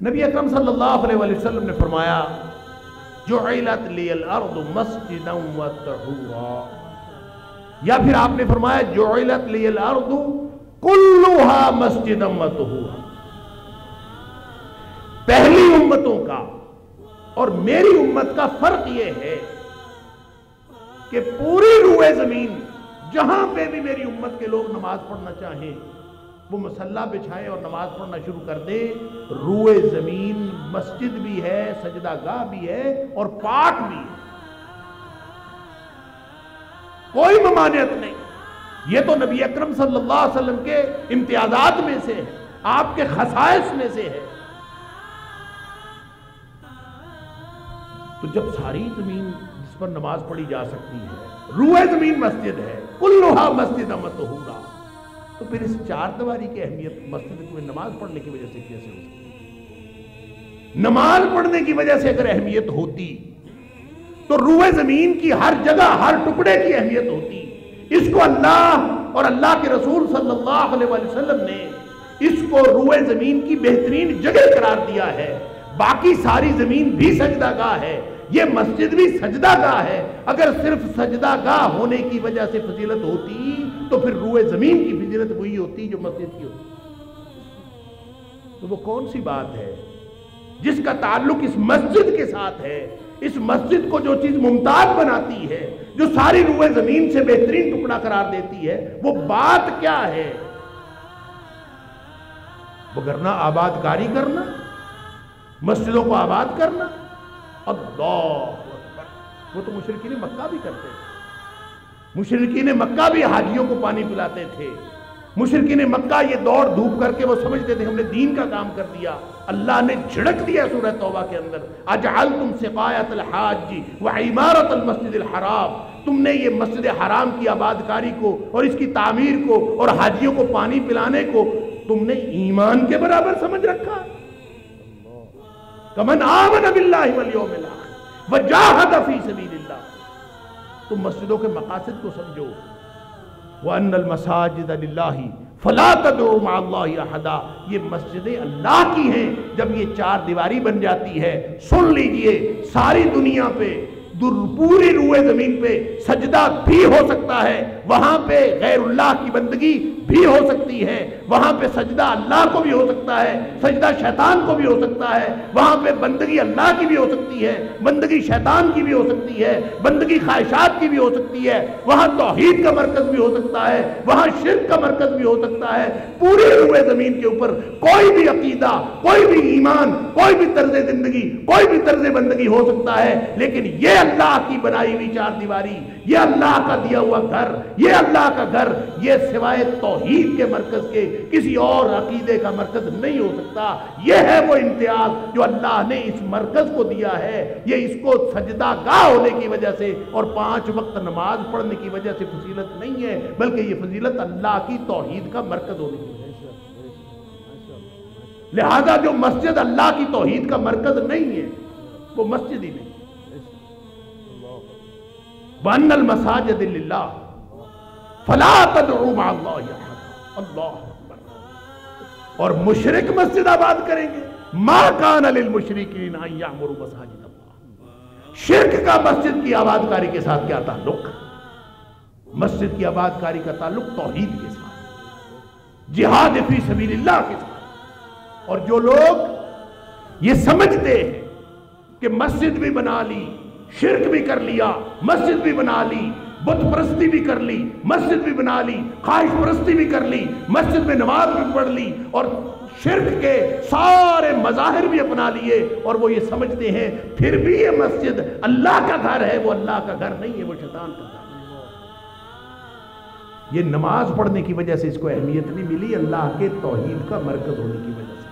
نبی اکرم صلی اللہ علیہ وسلم نے فرمایا جعلت لی الارض مسجدا و طہورا، یا پھر آپ نے فرمایا جعلت لی الارض کلھا مسجدا و طہورا۔ پہلی امتوں کا اور میری امت کا فرق یہ ہے کہ پوری روئے زمین جہاں پہ بھی میری امت کے لوگ نماز پڑھنا چاہیں وہ مصلی بچھائیں اور نماز پڑھنا شروع کر دیں۔ روئے زمین مسجد بھی ہے، سجدہ گاہ بھی ہے اور پاک بھی ہے، کوئی ممانعت نہیں۔ یہ تو نبی اکرم صلی اللہ علیہ وسلم کے امتیازات میں سے ہے، آپ کے خصائص میں سے ہے۔ تو جب ساری زمین جس پر نماز پڑھی جا سکتی ہے روئے زمین مسجد ہے، کلھا مسجدا و طہورا، تو پھر اس چار دیواری کی اہمیت مسجد میں نماز پڑھنے کی وجہ سے کیسے ہو سکتی؟ نماز پڑھنے کی وجہ سے اگر اہمیت ہوتی تو روئے زمین کی ہر جگہ ہر ٹکڑے کی اہمیت ہوتی۔ اس کو اللہ اور اللہ کے رسول صلی اللہ علیہ وسلم نے اس کو روئے زمین کی بہترین جگہ قرار دیا ہے۔ باقی ساری زمین بھی سجدہ گاہ ہے، یہ مسجد بھی سجدہ گاہ ہے۔ اگر صرف سجدہ گاہ ہونے کی وجہ سے فضیلت ہوتی تو پھر روئے زمین کی فضیلت وہی ہوتی جو مسجد کی ہوتی۔ تو وہ کون سی بات ہے جس کا تعلق اس مسجد کے ساتھ ہے؟ اس مسجد کو جو چیز ممتاز بناتی ہے، جو ساری روئے زمین سے بہترین ٹکڑا قرار دیتی ہے، وہ بات کیا ہے؟ وگرنہ آباد کاری کرنا، مسجدوں کو آباد کرنا، اللہ اکبر۔ وہ تو مشرکین مکہ بھی کرتے تھے، مشرکین مکہ بھی حاجیوں کو پانی پلاتے تھے، مشرکین مکہ یہ دوڑ دھوپ کر کے وہ سمجھتے تھے ہم نے دین کا کام کر دیا۔ اللہ نے جھڑک دیا سورہ توبہ کے اندر، اجعلتم سقایۃ الحاج وعمارۃ المسجد الحرام، تم نے یہ مسجد حرام کی آباد کاری کو اور اس کی تعمیر کو اور حاجیوں کو پانی پلانے کو تم نے ایمان کے برابر سمجھ رکھا؟ کمن آمن باللہ والیوم الآخر وجاہد فی سبیل اللہ۔ تم مسجدوں کے مقاصد کو سمجھو، وَأَنَّ الْمَسَاجِدَ لِلَّهِ فَلَا تَدْعُوا مَعَ اللَّهِ أَحَدًا۔ یہ مسجدیں اللہ کی ہیں۔ جب یہ چار دیواری بن جاتی ہے، سن لیجئے، ساری دنیا پہ پوری روئے زمین پہ سجدہ بھی ہو سکتا ہے، وہاں پہ غیر اللہ کی بندگی بھی ہو سکتی ہے، وہاں پہ سجدہ اللہ کو بھی ہو سکتا ہے، سجدہ شیطان کو بھی ہو سکتا ہے، وہاں پہ بندگی اللہ کی بھی ہو سکتی ہے، بندگی شیطان کی بھی ہو سکتی ہے، بندگی خواہشات کی بھی ہو سکتی ہے، وہاں توحید کا مرکز بھی ہو سکتا ہے، وہاں شرک کا مرکز بھی ہو سکتا ہے۔ پوری روئے زمین کے اوپر کوئی بھی عقیدہ، کوئی بھی ایمان، کوئی بھی طرز زندگی، کوئی بھی طرز بندگی ہو سکتا ہے، لیکن یہ اللہ کی بنائی ہوئی چار دیواری، یہ اللہ کا دیا ہوا گھر، یہ اللہ کا گھر، یہ سوائے توحید کے مرکز کے کسی اور عقیدے کا مرکز نہیں ہو سکتا۔ یہ ہے وہ امتیاز جو اللہ نے اس مرکز کو دیا ہے۔ یہ اس کو سجدہ گاہ ہونے کی وجہ سے اور 5 وقت نماز پڑھنے کی وجہ سے فضیلت نہیں ہے، بلکہ یہ فضیلت اللہ کی توحید کا مرکز ہونے کی وجہ سے۔ لہذا جو مسجد اللہ کی توحید کا مرکز نہیں ہے وہ مسجد ہی نہیں۔ وَأَنَّ الْمَسَاجِدَ لِلَّهِ فَلَا تَدْعُوا مَعَ اللَّهِ أَحَدًا۔ اللہ اکبر۔ اور مشرک مسجد آباد کریں گے، مَا كَانَ لِلْمُشْرِكِينَ أَن يَعْمُرُوا مَسَاجِدَ اللَّهِ۔ شرک کا مسجد کی آباد کاری کے ساتھ کیا تعلق؟ مسجد کی آباد کاری کا تعلق توحید کے ساتھ، جہاد فی سبیل اللہ کے ساتھ۔ اور جو لوگ یہ سمجھتے ہیں کہ مسجد بھی بنا لی، شرک بھی کر لیا، مسجد بھی بنا لی، بت پرستی بھی کر لی، مسجد بھی بنا لی، خواہش پرستی بھی کر لی، مسجد میں نماز بھی پڑھ لی، اور شرک کے سارے مظاہر بھی اپنا لیے، اور وہ یہ سمجھتے ہیں پھر بھی یہ مسجد اللہ کا گھر ہے۔ وہ اللہ کا گھر نہیں ہے، وہ شیطان کا گھر ہے۔ یہ نماز پڑھنے کی وجہ سے اس کو اہمیت نہیں ملی، اللہ کے توحید کا مرکز ہونے کی وجہ سے۔